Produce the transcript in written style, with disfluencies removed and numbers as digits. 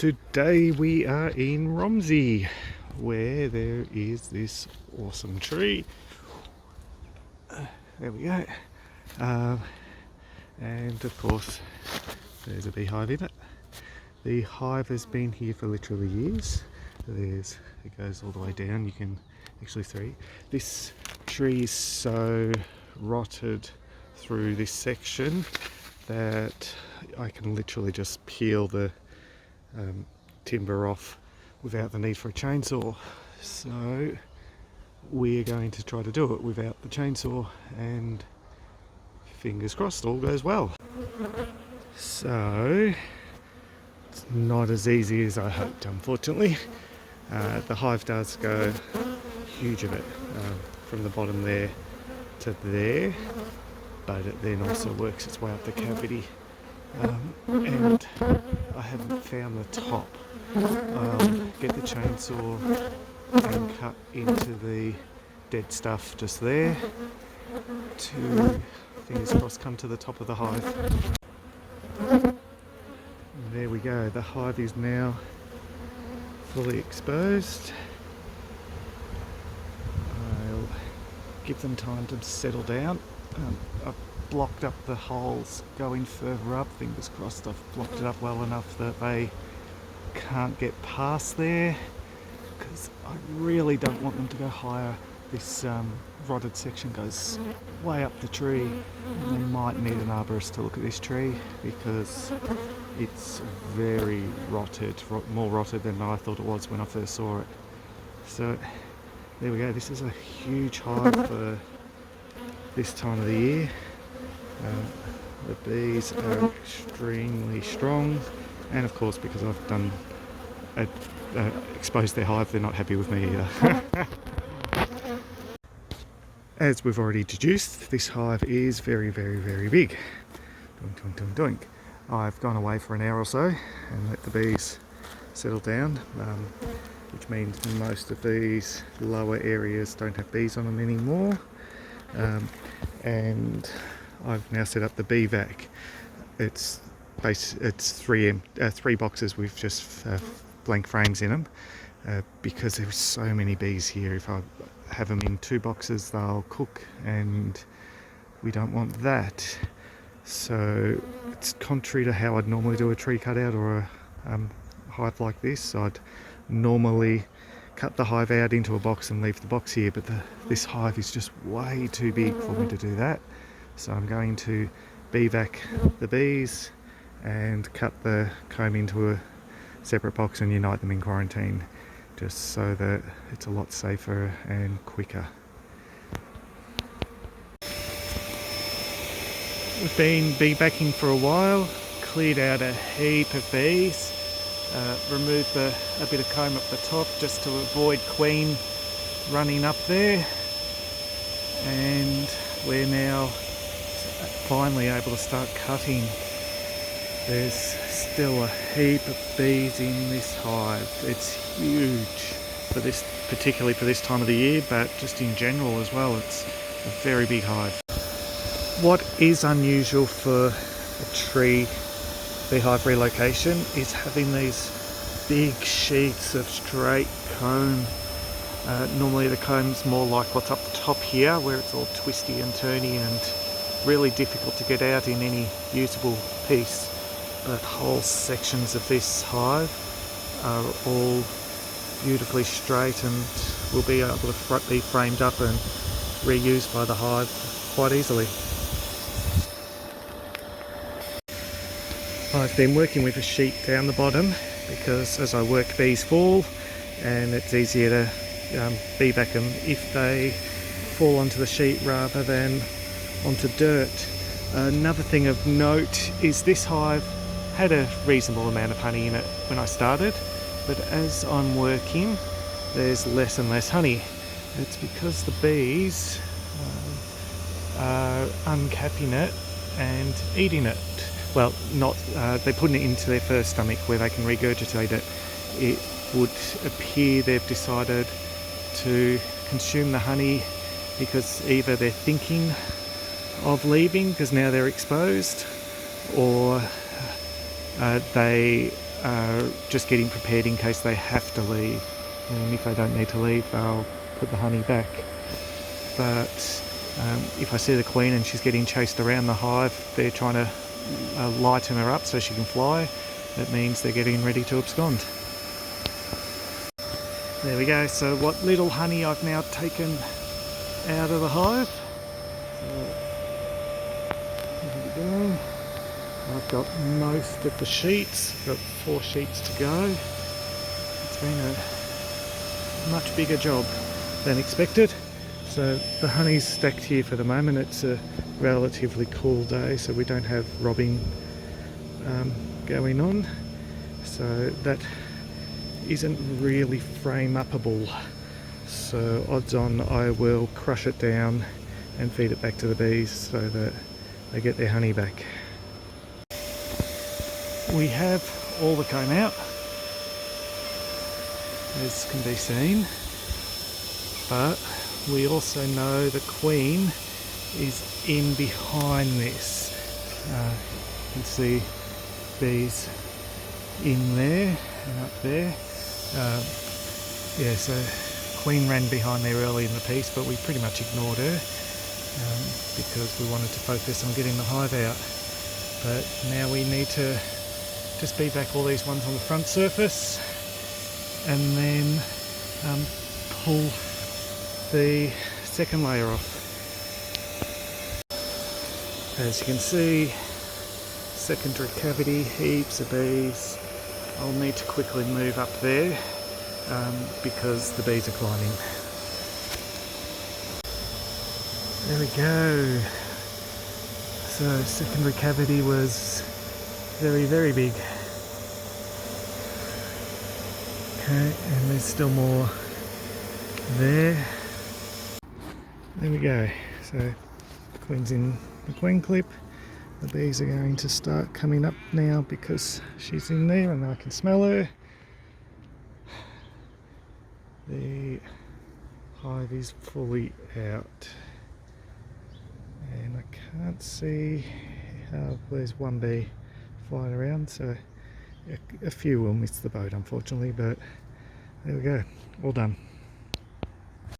Today we are in Romsey, where there is this awesome tree. There we go. And of course there's a beehive in it. The hive has been here for literally years. It goes all the way down. You can actually see this tree is so rotted through this section that I can literally just peel the timber off without the need for a chainsaw. So we're going to try to do it without the chainsaw, and fingers crossed all goes well. So it's not as easy as I hoped, unfortunately. The hive does go huge of it from the bottom there to there, but it then also works its way up the cavity, and I haven't found the top. Get the chainsaw and cut into the dead stuff just there to, fingers crossed, come to the top of the hive. There we go, the hive is now fully exposed. I'll give them time to settle down. I've blocked up the holes going further up. Fingers crossed I've blocked it up well enough that they can't get past there, because I really don't want them to go higher. This rotted section goes way up the tree, and they might need an arborist to look at this tree because it's very rotted, more rotted than I thought it was when I first saw it. So there we go, this is a huge hive for this time of the year. The bees are extremely strong, and of course because I've done exposed their hive, they're not happy with me either. As we've already deduced, this hive is very, very, very big. Doink, doink, doink, doink. I've gone away for an hour or so and let the bees settle down, which means most of these lower areas don't have bees on them anymore. And I've now set up the bee vac. It's three boxes with just blank frames in them, because there's so many bees here. If I have them in 2 boxes, they'll cook, and we don't want that. So it's contrary to how I'd normally do a tree cutout or a hive like this. I'd normally cut the hive out into a box and leave the box here, but this hive is just way too big for me to do that. So I'm going to bee vac the bees and cut the comb into a separate box and unite them in quarantine, just so that it's a lot safer and quicker. We've been bee vacking for a while, cleared out a heap of bees, removed a bit of comb up the top just to avoid queen running up there, and we're now finally able to start cutting. There's still a heap of bees in this hive. It's huge particularly for this time of the year, but just in general as well. It's a very big hive. What is unusual for a tree beehive relocation is having these big sheets of straight comb. Normally the comb's more like what's up the top here, where it's all twisty and turny and really difficult to get out in any usable piece. But whole sections of this hive are all beautifully straight and will be able to be framed up and reused by the hive quite easily. I've been working with a sheet down the bottom because as I work, bees fall, and it's easier to bee vac them if they fall onto the sheet rather than onto dirt. Another thing of note is this hive had a reasonable amount of honey in it when I started, but as I'm working there's less and less honey. It's because the bees are uncapping it and eating it. Well, they're putting it into their first stomach where they can regurgitate it. It would appear they've decided to consume the honey because either they're thinking of leaving because now they're exposed, or they just getting prepared in case they have to leave. And if they don't need to leave, they'll put the honey back. But if I see the queen and she's getting chased around the hive, they're trying to lighten her up so she can fly. That means they're getting ready to abscond. There we go. So what little honey I've now taken out of the hive. So, there we go. I've got most of the sheets. I've got 4 sheets to go. It's been a much bigger job than expected. So the honey's stacked here for the moment. It's a relatively cool day, so we don't have robbing going on. So that isn't really frame upable. So odds on I will crush it down and feed it back to the bees so that they get their honey back. We have all the comb out, as can be seen, but we also know the queen is in behind this. You can see bees in there and up there. Yeah, so queen ran behind there early in the piece, but we pretty much ignored her because we wanted to focus on getting the hive out. But now we need to just bead back all these ones on the front surface and then pull the second layer off. As you can see, secondary cavity, heaps of bees. I'll need to quickly move up there because the bees are climbing. There we go. So secondary cavity was very, very big. Okay, and there's still more there. There we go. So the queen's in the queen clip. The bees are going to start coming up now because she's in there and I can smell her. The hive is fully out. And I can't see how there's one bee flying around, so a few will miss the boat unfortunately, but there we go, all done.